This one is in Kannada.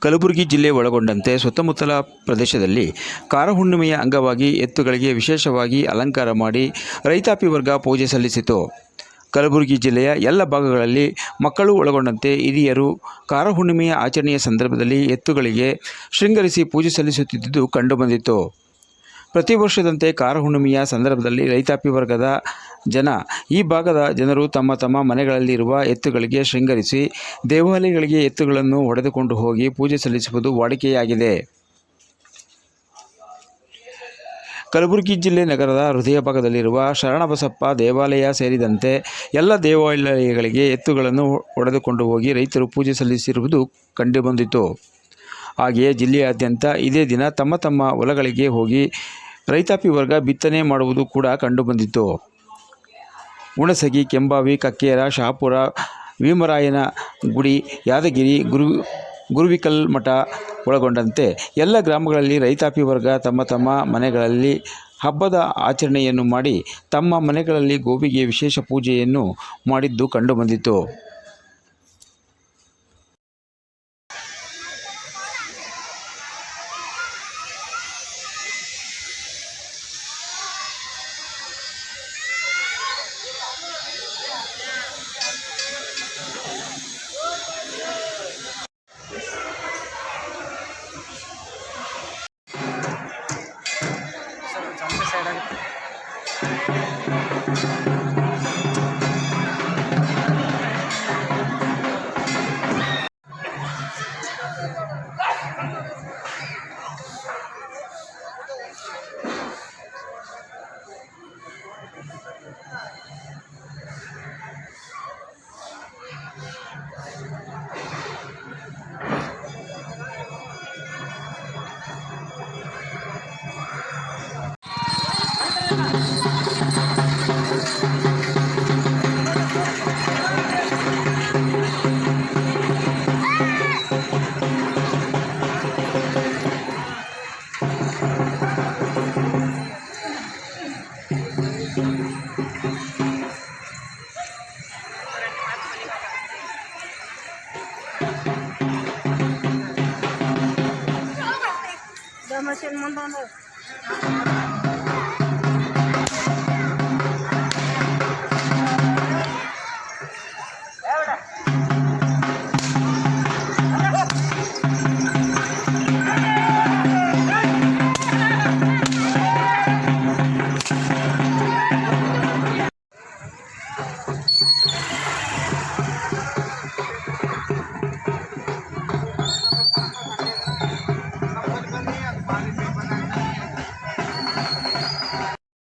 ಕಲಬುರಗಿ ಜಿಲ್ಲೆ ಒಳಗೊಂಡಂತೆ ಸುತ್ತಮುತ್ತಲ ಪ್ರದೇಶದಲ್ಲಿ ಕಾರಹುಣ್ಣಿಮೆಯ ಅಂಗವಾಗಿ ಎತ್ತುಗಳಿಗೆ ವಿಶೇಷವಾಗಿ ಅಲಂಕಾರ ಮಾಡಿ ರೈತಾಪಿ ವರ್ಗ ಪೂಜೆ ಸಲ್ಲಿಸಿತು. ಕಲಬುರಗಿ ಜಿಲ್ಲೆಯ ಎಲ್ಲ ಭಾಗಗಳಲ್ಲಿ ಮಕ್ಕಳು ಒಳಗೊಂಡಂತೆ ಹಿರಿಯರು ಕಾರಹುಣ್ಣಿಮೆಯ ಆಚರಣೆಯ ಸಂದರ್ಭದಲ್ಲಿ ಎತ್ತುಗಳಿಗೆ ಶೃಂಗರಿಸಿ ಪೂಜೆ ಸಲ್ಲಿಸುತ್ತಿದ್ದುದು ಕಂಡುಬಂದಿತು. ಪ್ರತಿ ವರ್ಷದಂತೆ ಕಾರಹುಣ್ಣಿಮೆಯ ಸಂದರ್ಭದಲ್ಲಿ ರೈತಾಪಿ ವರ್ಗದ ಈ ಭಾಗದ ಜನರು ತಮ್ಮ ತಮ್ಮ ಮನೆಗಳಲ್ಲಿರುವ ಎತ್ತುಗಳಿಗೆ ಶೃಂಗರಿಸಿ ದೇವಾಲಯಗಳಿಗೆ ಎತ್ತುಗಳನ್ನು ಹೊಡೆದುಕೊಂಡು ಹೋಗಿ ಪೂಜೆ ಸಲ್ಲಿಸುವುದು ವಾಡಿಕೆಯಾಗಿದೆ. ಕಲಬುರಗಿ ಜಿಲ್ಲೆ ನಗರದ ಹೃದಯ ಭಾಗದಲ್ಲಿರುವ ಶರಣಬಸಪ್ಪ ದೇವಾಲಯ ಸೇರಿದಂತೆ ಎಲ್ಲ ದೇವಾಲಯಗಳಿಗೆ ಎತ್ತುಗಳನ್ನು ಹೊಡೆದುಕೊಂಡು ಹೋಗಿ ರೈತರು ಪೂಜೆ ಸಲ್ಲಿಸಿರುವುದು ಕಂಡುಬಂದಿತು. ಹಾಗೆಯೇ ಜಿಲ್ಲೆಯಾದ್ಯಂತ ಇದೇ ದಿನ ತಮ್ಮ ತಮ್ಮ ಹೊಲಗಳಿಗೆ ಹೋಗಿ ರೈತಾಪಿ ವರ್ಗ ಬಿತ್ತನೆ ಮಾಡುವುದು ಕೂಡ ಕಂಡುಬಂದಿತು. ಹುಣಸಗಿ, ಕೆಂಬಾವಿ, ಕಕ್ಕೇರ, ಶಹಾಪುರ, ಭೀಮರಾಯನ ಗುಡಿ, ಯಾದಗಿರಿ, ಗುರುವಿಕಲ್ಮಠ ಒಳಗೊಂಡಂತೆ ಎಲ್ಲ ಗ್ರಾಮಗಳಲ್ಲಿ ರೈತಾಪಿ ವರ್ಗ ತಮ್ಮ ತಮ್ಮ ಮನೆಗಳಲ್ಲಿ ಹಬ್ಬದ ಆಚರಣೆಯನ್ನು ಮಾಡಿ ತಮ್ಮ ಮನೆಗಳಲ್ಲಿ ಗೋವಿಗೆ ವಿಶೇಷ ಪೂಜೆಯನ್ನು ಮಾಡಿದ್ದು ಕಂಡುಬಂದಿತು. Mesin mundur.